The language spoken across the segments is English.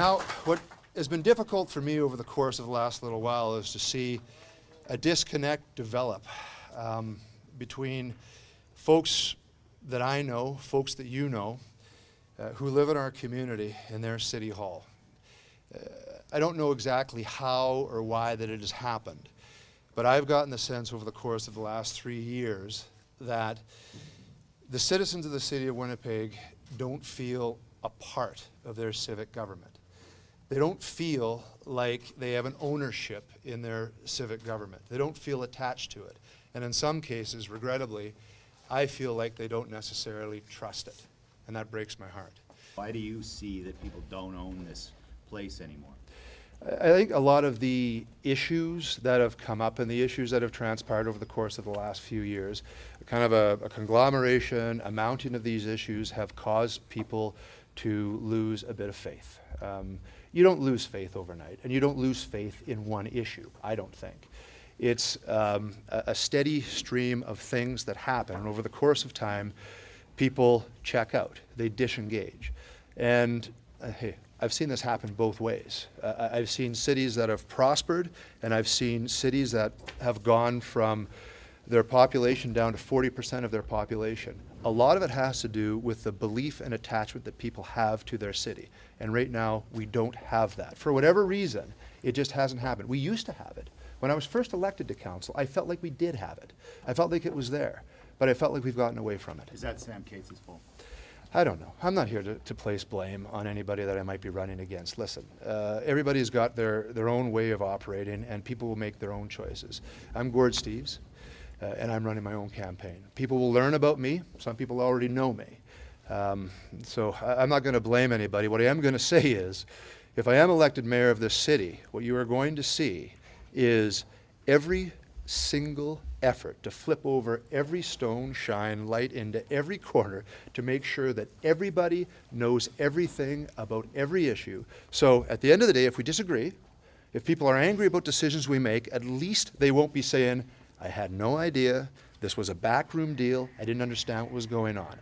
Now, what has been difficult for me over the course of the last little while is to see a disconnect develop between folks that I know, folks that you know, who live in our community in their city hall. I don't know exactly how or why that it has happened, but I've gotten the sense over the course of the last 3 years that the citizens of the city of Winnipeg don't feel a part of their civic government. They don't feel like they have an ownership in their civic government. They don't feel attached to it. And in some cases, regrettably, I feel like they don't necessarily trust it. And that breaks my heart. Why do you see that people don't own this place anymore? I think a lot of the issues that have come up and the issues that have transpired over the course of the last few years, kind of a conglomeration, a mountain of these issues have caused people to lose a bit of faith. You don't lose faith overnight, and you don't lose faith in one issue, I don't think. It's a steady stream of things that happen, and over the course of time, people check out, they disengage. And hey, I've seen this happen both ways. I've seen cities that have prospered, and I've seen cities that have gone from their population down to 40% of their population. A lot of it has to do with the belief and attachment that people have to their city. And right now, we don't have that. For whatever reason, it just hasn't happened. We used to have it. When I was first elected to council, I felt like we did have it. I felt like it was there, but I felt like we've gotten away from it. Is that Sam Cates's fault? I don't know. I'm not here to place blame on anybody that I might be running against. Listen, everybody's got their own way of operating, and people will make their own choices. I'm Gord Steeves, and I'm running my own campaign. People will learn about me. Some people already know me. So I'm not going to blame anybody. What I am going to say is, if I am elected mayor of this city, what you are going to see is every single effort to flip over every stone, shine light into every corner to make sure that everybody knows everything about every issue. So at the end of the day, if we disagree, if people are angry about decisions we make, at least they won't be saying, I had no idea, this was a backroom deal, I didn't understand what was going on.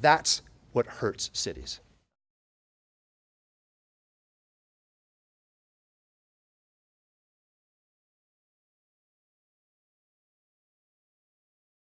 That's what hurts cities.